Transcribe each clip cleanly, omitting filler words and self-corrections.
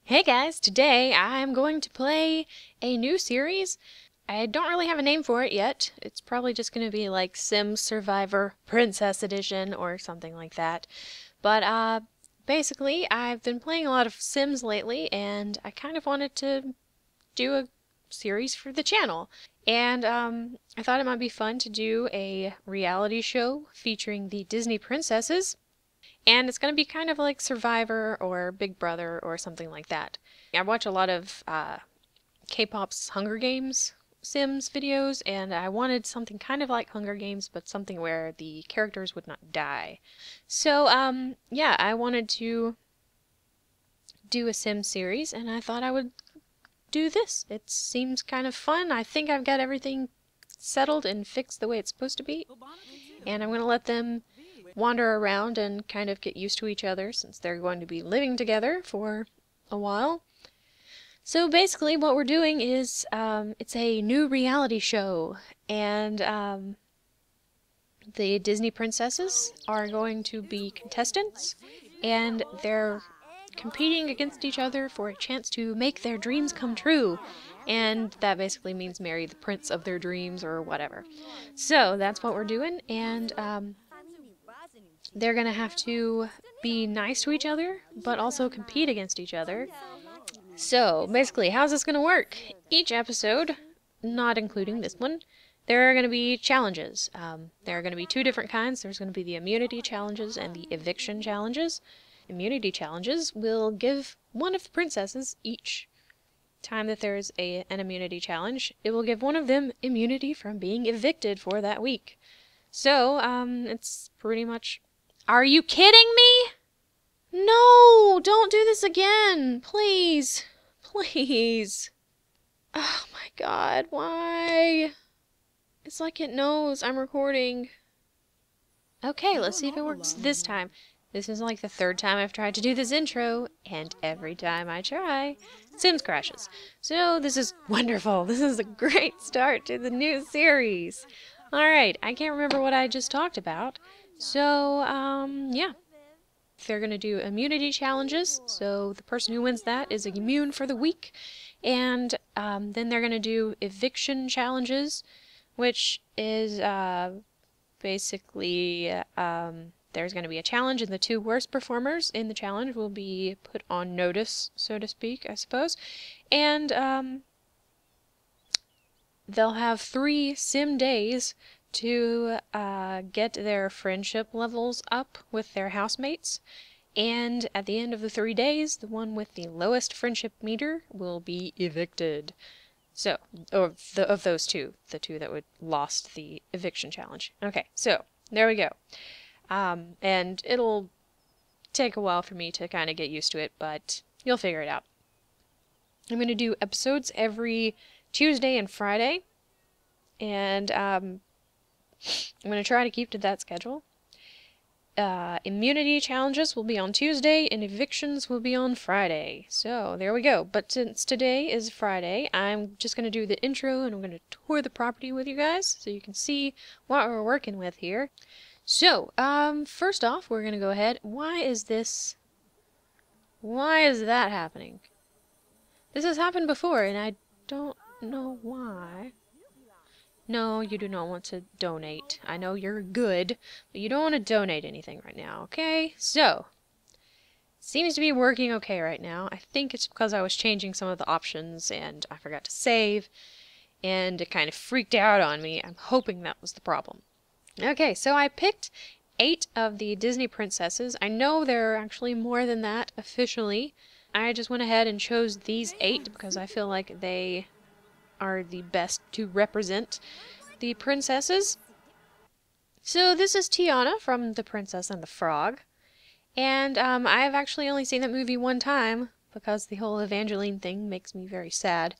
Hey guys, today I'm going to play a new series. I don't really have a name for it yet. It's probably just going to be like Sims Survivor Princess Edition or something like that. But basically I've been playing a lot of Sims lately and I kind of wanted to do a series for the channel. And I thought it might be fun to do a reality show featuring the Disney princesses. And it's going to be kind of like Survivor or Big Brother or something like that. I watch a lot of K-pop's Hunger Games Sims videos, and I wanted something kind of like Hunger Games, but something where the characters would not die. So, yeah, I wanted to do a Sim series, and I thought I would do this. It seems kind of fun. I think I've got everything settled and fixed the way it's supposed to be, and I'm going to let them wander around and kind of get used to each other since they're going to be living together for a while. So basically what we're doing is it's a new reality show, and the Disney princesses are going to be contestants, and they're competing against each other for a chance to make their dreams come true. And that basically means marry the prince of their dreams or whatever. So that's what we're doing, and they're gonna have to be nice to each other, but also compete against each other. So, basically, how's this gonna work? Each episode, not including this one, there are gonna be challenges. There are gonna be two different kinds. There's gonna be the immunity challenges and the eviction challenges. Immunity challenges will give one of the princesses each time that there's an immunity challenge, it will give one of them immunity from being evicted for that week. So, it's pretty much... Are you kidding me? No! Don't do this again! Please! Please! Oh my god, why? It's like it knows I'm recording. Okay, let's see if it works this time. This is like the third time I've tried to do this intro, and every time I try, Sims crashes. So this is wonderful. This is a great start to the new series. Alright, I can't remember what I just talked about. So, yeah. They're going to do immunity challenges, so the person who wins that is immune for the week. And then they're going to do eviction challenges, which is basically there's going to be a challenge, and the two worst performers in the challenge will be put on notice, so to speak, I suppose. And they'll have 3 sim days to get their friendship levels up with their housemates. And at the end of the 3 days, the one with the lowest friendship meter will be evicted. So, of those two, the two that would lost the eviction challenge. Okay, so there we go. And it'll take a while for me to kind of get used to it, but you'll figure it out. I'm going to do episodes every Tuesday and Friday, and I'm going to try to keep to that schedule. Immunity challenges will be on Tuesday, and evictions will be on Friday. So, there we go. But since today is Friday, I'm just going to do the intro, and I'm going to tour the property with you guys, so you can see what we're working with here. So, first off, we're going to go ahead. Why is that happening? This has happened before, and I don't know why. No, you do not want to donate. I know you're good, but you don't want to donate anything right now, okay? So, seems to be working okay right now. I think it's because I was changing some of the options, and I forgot to save, and it kind of freaked out on me. I'm hoping that was the problem. Okay, so I picked 8 of the Disney princesses. I know there are actually more than that officially. I just went ahead and chose these 8 because I feel like they are the best to represent the princesses. So this is Tiana from The Princess and the Frog. And I've actually only seen that movie one time because the whole Evangeline thing makes me very sad.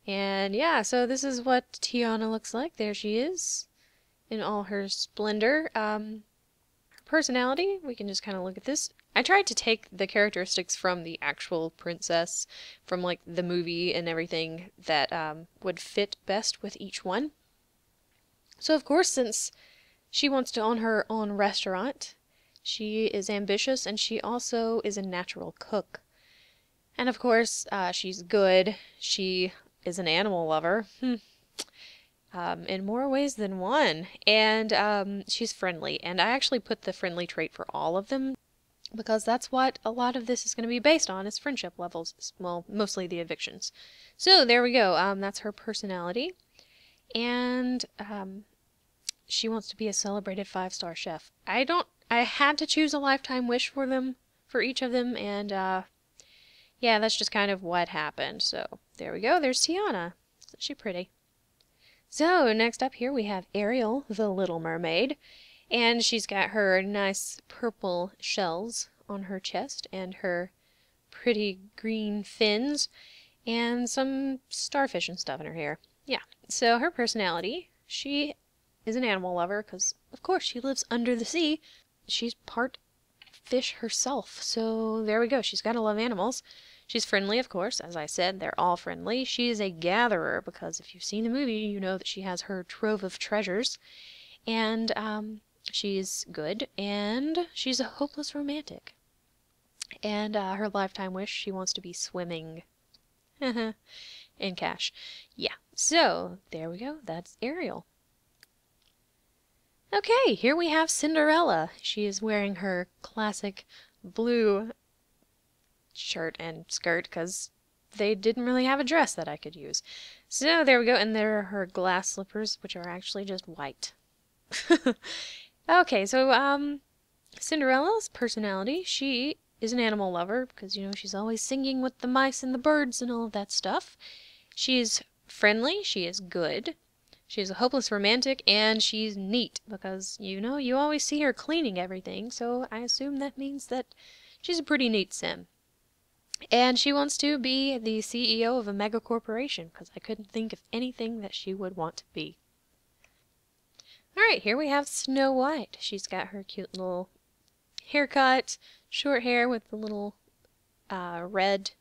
And yeah, so this is what Tiana looks like. There she is in all her splendor. Her personality, we can just kind of look at this. I tried to take the characteristics from the actual princess, from like the movie and everything that would fit best with each one. So of course, since she wants to own her own restaurant, she is ambitious, and she also is a natural cook. And of course, she's good. She is an animal lover. In more ways than one. And she's friendly. And I actually put the friendly trait for all of them because that's what a lot of this is going to be based on, is friendship levels. Well, mostly the evictions. So there we go. That's her personality. And she wants to be a celebrated 5-star chef. I had to choose a lifetime wish for them, for each of them, and yeah, that's just kind of what happened. So there we go. There's Tiana. Isn't she pretty? So next up here we have Ariel, the Little Mermaid, and she's got her nice purple shells on her chest and her pretty green fins and some starfish and stuff in her hair. Yeah, so her personality, she is an animal lover because, of course, she lives under the sea. She's part fish herself, so there we go. She's got to love animals. She's friendly, of course. As I said, they're all friendly. She is a gatherer because if you've seen the movie, you know that she has her trove of treasures. And she's good, and she's a hopeless romantic. And her lifetime wish, she wants to be swimming in cash. Yeah, so there we go. That's Ariel. Okay, here we have Cinderella. She is wearing her classic blue shirt and skirt because they didn't really have a dress that I could use. So there we go, and there are her glass slippers, which are actually just white. Okay, so Cinderella's personality, she is an animal lover because, you know, she's always singing with the mice and the birds and all of that stuff. She's friendly, she is good. She's a hopeless romantic, and she's neat because, you know, you always see her cleaning everything, so I assume that means that she's a pretty neat sim. And she wants to be the CEO of a mega corporation because I couldn't think of anything that she would want to be. Alright, here we have Snow White. She's got her cute little haircut, short hair with the little red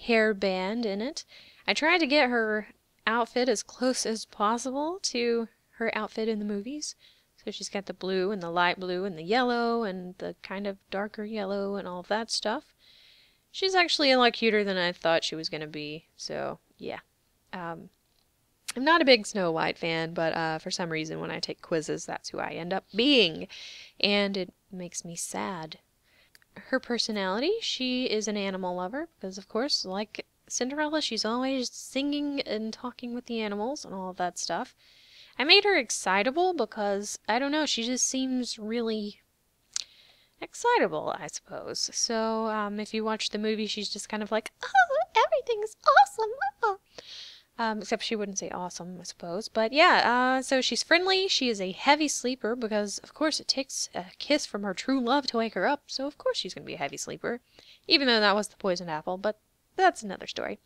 hairband in it. I tried to get her outfit as close as possible to her outfit in the movies. So she's got the blue and the light blue and the yellow and the kind of darker yellow and all of that stuff. She's actually a lot cuter than I thought she was going to be. So, yeah. I'm not a big Snow White fan, but for some reason when I take quizzes, that's who I end up being. And it makes me sad. Her personality, she is an animal lover because, of course, like Cinderella, she's always singing and talking with the animals and all of that stuff. I made her excitable because, I don't know, she just seems really excitable, I suppose. So, if you watch the movie, she's just kind of like, oh, everything's awesome. Oh. Except she wouldn't say awesome, I suppose. But yeah, so she's friendly. She is a heavy sleeper because, of course, it takes a kiss from her true love to wake her up. So, of course, she's going to be a heavy sleeper. Even though that was the poisoned apple, but that's another story.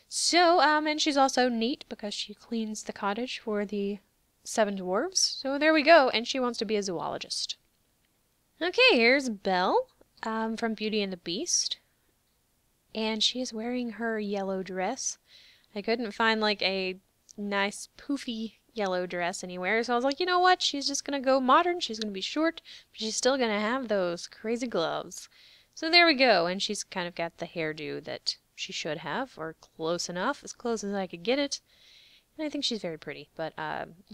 So, and she's also neat because she cleans the cottage for the 7 dwarves. So there we go, and she wants to be a zoologist. Okay, here's Belle from Beauty and the Beast. And she is wearing her yellow dress. I couldn't find like a nice poofy yellow dress anywhere, so I was like, you know what, she's just gonna go modern, she's gonna be short, but she's still gonna have those crazy gloves. So there we go, and she's kind of got the hairdo that she should have, or close enough, as close as I could get it. And I think she's very pretty, but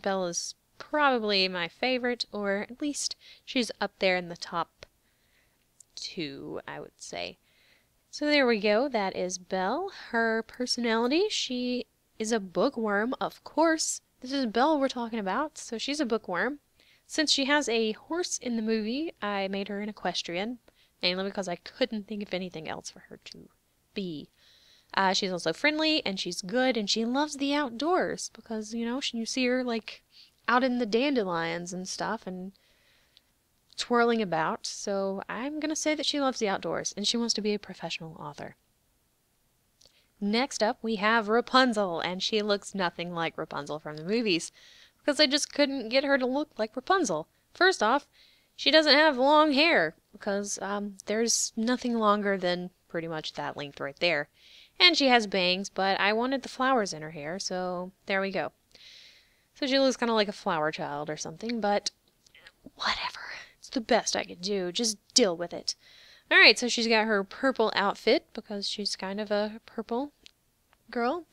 Belle is probably my favorite, or at least she's up there in the top 2, I would say. So there we go, that is Belle. Her personality, she is a bookworm, of course. This is Belle we're talking about, so she's a bookworm. Since she has a horse in the movie, I made her an equestrian, mainly because I couldn't think of anything else for her to be. She's also friendly, and she's good, and she loves the outdoors, because, you know, you see her, like, out in the dandelions and stuff, and twirling about, so I'm gonna say that she loves the outdoors, and she wants to be a professional author. Next up, we have Rapunzel, and she looks nothing like Rapunzel from the movies, because I just couldn't get her to look like Rapunzel. First off, she doesn't have long hair, because there's nothing longer than pretty much that length right there. And she has bangs, but I wanted the flowers in her hair, so there we go. So she looks kind of like a flower child or something, but whatever. It's the best I could do. Just deal with it. Alright, so she's got her purple outfit because she's kind of a purple girl.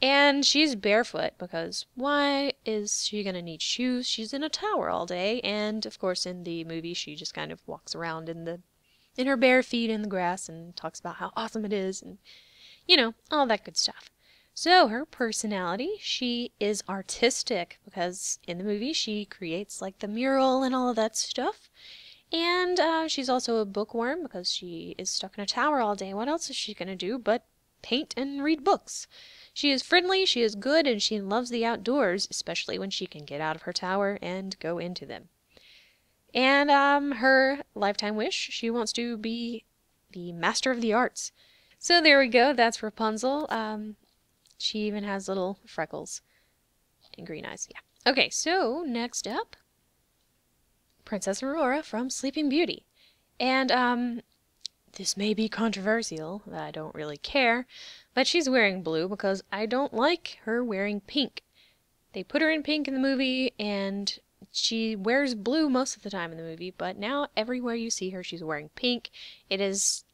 And she's barefoot because why is she gonna need shoes? She's in a tower all day, and of course in the movie she just kind of walks around in her bare feet in the grass and talks about how awesome it is and you know, all that good stuff. So her personality, she is artistic because in the movie she creates like the mural and all of that stuff. And she's also a bookworm because she is stuck in a tower all day. What else is she gonna do but paint and read books? She is friendly, she is good, and she loves the outdoors, especially when she can get out of her tower and go into them. And her lifetime wish, she wants to be the master of the arts. So there we go, that's Rapunzel. She even has little freckles and green eyes, yeah. Okay, so next up, Princess Aurora from Sleeping Beauty. And this may be controversial, I don't really care, but she's wearing blue because I don't like her wearing pink. They put her in pink in the movie, and she wears blue most of the time in the movie, but now everywhere you see her, she's wearing pink. It is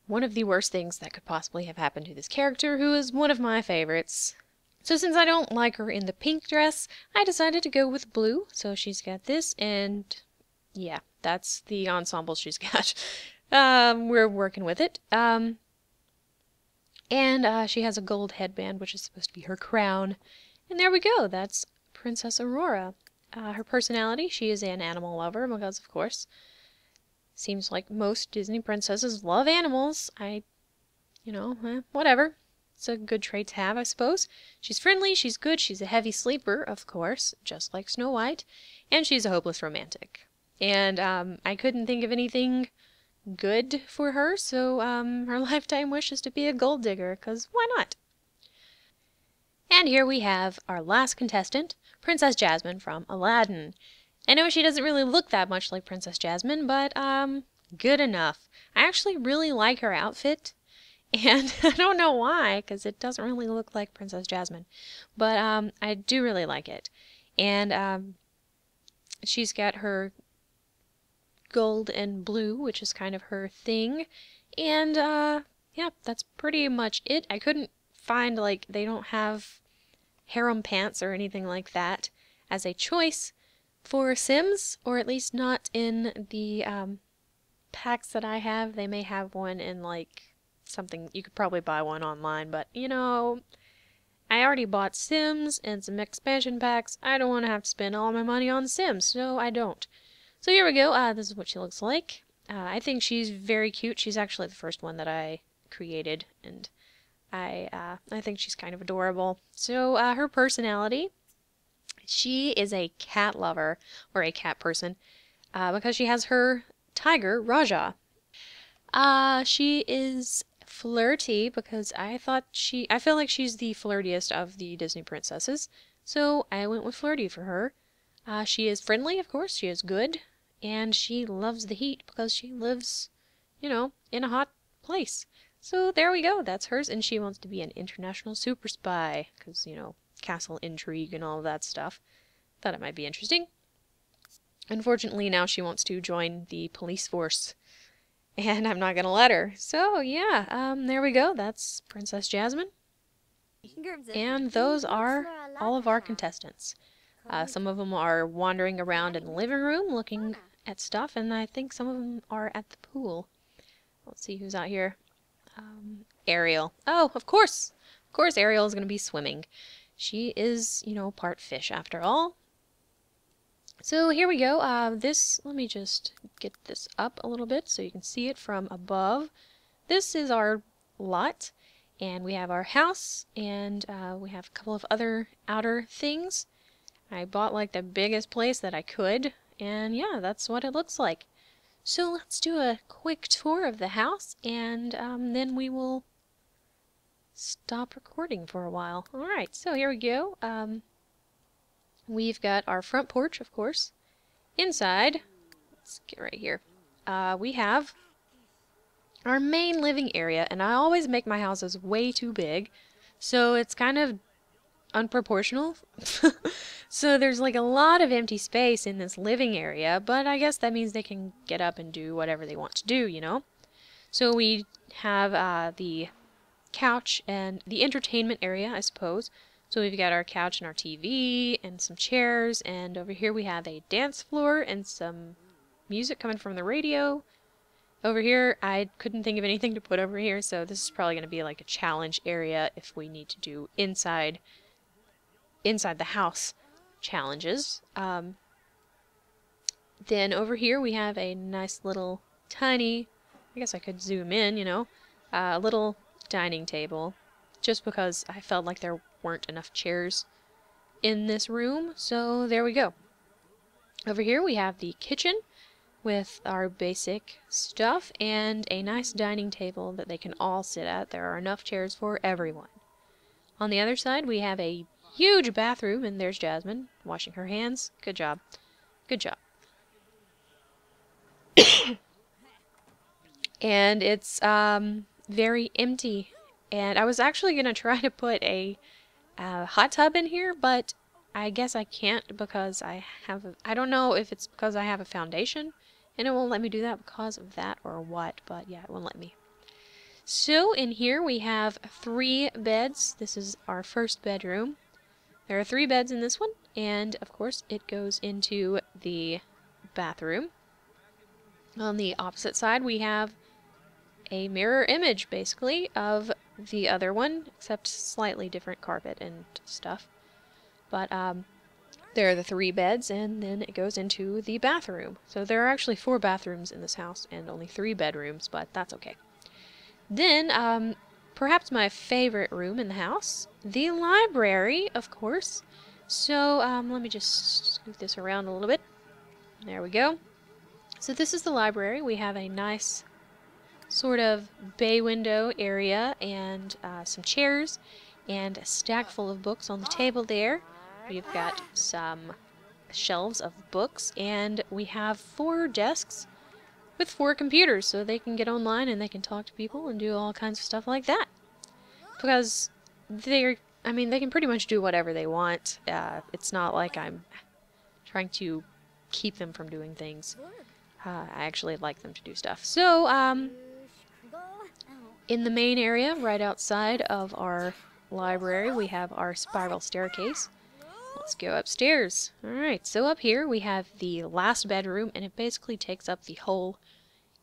one of the worst things that could possibly have happened to this character, who is one of my favorites. So since I don't like her in the pink dress, I decided to go with blue. So she's got this, and yeah, that's the ensemble she's got. We're working with it. And she has a gold headband, which is supposed to be her crown. And there we go. That's Princess Aurora. Her personality, she is an animal lover, because of course, seems like most Disney princesses love animals. Whatever. It's a good trait to have, I suppose. She's friendly, she's good, she's a heavy sleeper, of course, just like Snow White. And she's a hopeless romantic. And I couldn't think of anything good for her, so her lifetime wish is to be a gold digger, because why not? And here we have our last contestant, Princess Jasmine from Aladdin. I know she doesn't really look that much like Princess Jasmine, but good enough. I actually really like her outfit, and I don't know why, because it doesn't really look like Princess Jasmine, but I do really like it. And she's got her gold and blue, which is kind of her thing. And yeah, that's pretty much it. I couldn't find, like, they don't have harem pants or anything like that as a choice for Sims, or at least not in the packs that I have. They may have one in, like, something, you could probably buy one online, but you know, I already bought Sims and some expansion packs. I don't want to have to spend all my money on Sims, so I don't. So here we go. This is what she looks like. I think she's very cute. She's actually the first one that I created, and I think she's kind of adorable. So her personality, she is a cat lover, or a cat person, because she has her tiger, Raja. She is flirty because I feel like she's the flirtiest of the Disney princesses, so I went with flirty for her. She is friendly, of course, she is good, and she loves the heat because she lives, in a hot place. So there we go, that's hers, and she wants to be an international super spy because, castle intrigue and all of that stuff. Thought it might be interesting. Unfortunately, now she wants to join the police force, and I'm not gonna let her. So yeah, there we go. That's Princess Jasmine. And those are all of our contestants. Some of them are wandering around in the living room looking at stuff, and I think some of them are at the pool. Let's see who's out here. Ariel. Oh, of course! Of course Ariel is gonna be swimming. She is, part fish after all. So here we go. Let me just get this up a little bit so you can see it from above. This is our lot, and we have our house, and we have a couple of other outer things. I bought like the biggest place that I could, and yeah, that's what it looks like. So let's do a quick tour of the house, and then we will stop recording for a while. Alright, so here we go. We've got our front porch, of course. Inside, let's get right here, we have our main living area, and I always make my houses way too big, so it's kind of unproportional. So there's like a lot of empty space in this living area, but I guess that means they can get up and do whatever they want to do, you know? So we have the couch and the entertainment area, I suppose. So we've got our couch and our TV and some chairs, and over here we have a dance floor and some music coming from the radio. Over here, I couldn't think of anything to put over here, so this is probably going to be like a challenge area if we need to do inside the house challenges. Then over here we have a nice little tiny, I guess I could zoom in, you know, little dining table, just because I felt like there weren't enough chairs in this room, so there we go. Over here we have the kitchen with our basic stuff and a nice dining table that they can all sit at. There are enough chairs for everyone. On the other side we have a huge bathroom, and there's Jasmine washing her hands. Good job. Good job. And it's very empty. And I was actually going to try to put a hot tub in here, but I guess I can't because I don't know if it's because I have a foundation and it won't let me do that because of that or what, but yeah, it won't let me. So in here we have 3 beds. This is our first bedroom. There are 3 beds in this one, and of course it goes into the bathroom. On the opposite side we have a mirror image, basically, of the other one, except slightly different carpet and stuff. But there are the 3 beds, and then it goes into the bathroom. So there are actually 4 bathrooms in this house and only 3 bedrooms, but that's okay. Then, perhaps my favorite room in the house, the library, of course. So let me just scoot this around a little bit. There we go. So this is the library. We have a nice sort of bay window area and some chairs and a stack full of books on the table there. We've got some shelves of books, and we have 4 desks with 4 computers, so they can get online and they can talk to people and do all kinds of stuff like that. Because they can pretty much do whatever they want. It's not like I'm trying to keep them from doing things. I actually like them to do stuff. So, in the main area, right outside of our library, we have our spiral staircase. Let's go upstairs. Alright, so up here we have the last bedroom, and it basically takes up the whole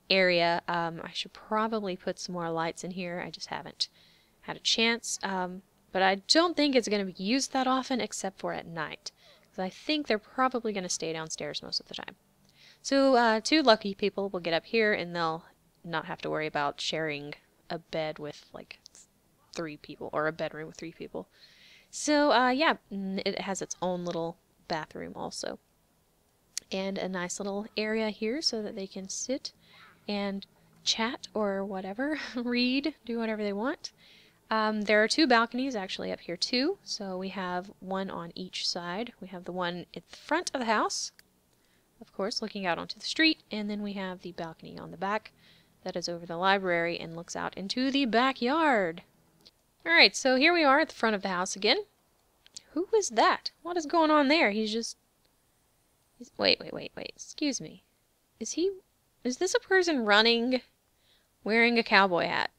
area. I should probably put some more lights in here. I just haven't had a chance. But I don't think it's going to be used that often, except for at night. Because I think they're probably going to stay downstairs most of the time. So 2 lucky people will get up here, and they'll not have to worry about sharing a bed with like 3 people, or a bedroom with 3 people. So yeah, it has its own little bathroom also, and a nice little area here so that they can sit and chat or whatever, read, do whatever they want. There are 2 balconies actually up here too, so we have one on each side. We have the one at the front of the house, of course, looking out onto the street, and then we have the balcony on the back that is over the library and looks out into the backyard. Alright, so here we are at the front of the house again. Who is that? What is going on there? Wait, excuse me. Is this a person running, wearing a cowboy hat?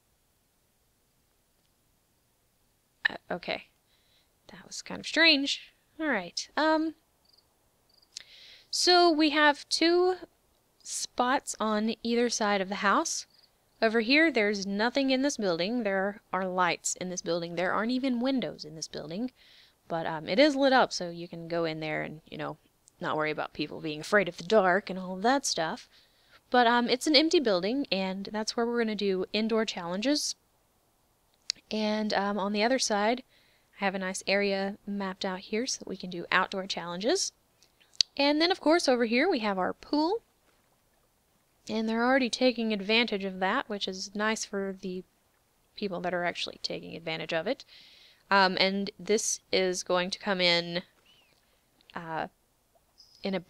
Okay. That was kind of strange. Alright, so we have 2 spots on either side of the house. Over here, there's nothing in this building. There are lights in this building. There aren't even windows in this building. But it is lit up, so you can go in there and, you know, not worry about people being afraid of the dark and all of that stuff. But it's an empty building, and that's where we're going to do indoor challenges. And on the other side, I have a nice area mapped out here so that we can do outdoor challenges. And then, of course, over here we have our pool. And they're already taking advantage of that, which is nice for the people that are actually taking advantage of it. And this is going to come in a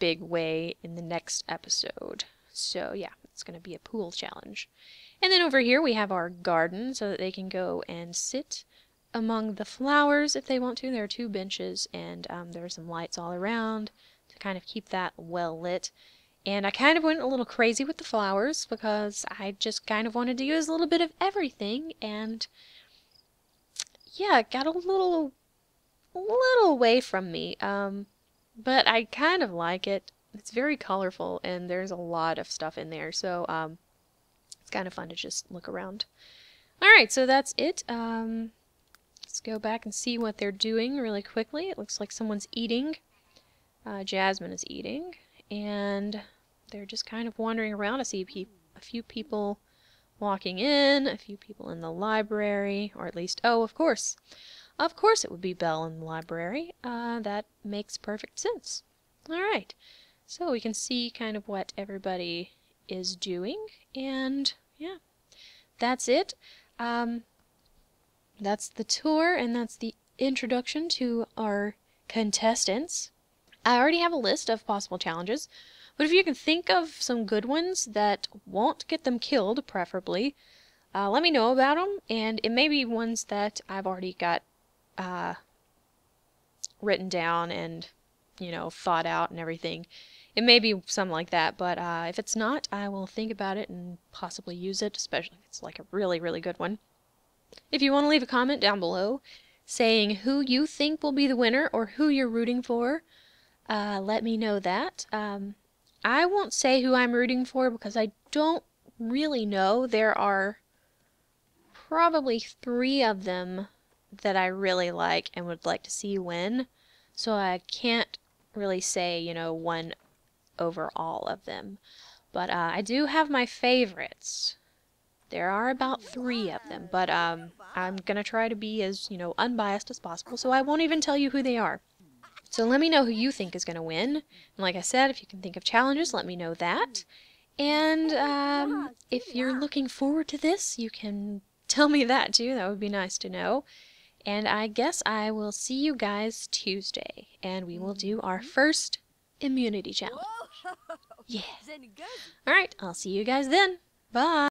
big way in the next episode. So yeah, it's going to be a pool challenge. And then over here we have our garden so that they can go and sit among the flowers if they want to. There are 2 benches, and there are some lights all around to kind of keep that well lit. And I kind of went a little crazy with the flowers because I just kind of wanted to use a little bit of everything, and yeah, it got a little away from me. But I kind of like it. It's very colorful, and there's a lot of stuff in there, so it's kind of fun to just look around. Alright, so that's it. Let's go back and see what they're doing really quickly. It looks like someone's eating. Jasmine is eating, and they're just kind of wandering around. I see a few people walking in, a few people in the library, or at least, oh, of course. Of course it would be Belle in the library. That makes perfect sense. Alright, so we can see kind of what everybody is doing, and yeah, that's it. That's the tour, and that's the introduction to our contestants. I already have a list of possible challenges, but if you can think of some good ones that won't get them killed, preferably, let me know about them, and it may be ones that I've already got written down and, you know, thought out and everything. It may be something like that, but if it's not, I will think about it and possibly use it, especially if it's like a really, really good one. If you want to leave a comment down below saying who you think will be the winner or who you're rooting for, let me know that. I won't say who I'm rooting for because I don't really know. There are probably 3 of them that I really like and would like to see win, so I can't really say, you know, one over all of them. But I do have my favorites. There are about 3 of them, but I'm gonna try to be as, you know, unbiased as possible, so I won't even tell you who they are. So let me know who you think is gonna win. And like I said, if you can think of challenges, let me know that. And if you're looking forward to this, you can tell me that too. That would be nice to know. And I guess I will see you guys Tuesday, and we will do our first immunity challenge. Yeah. Alright, I'll see you guys then. Bye!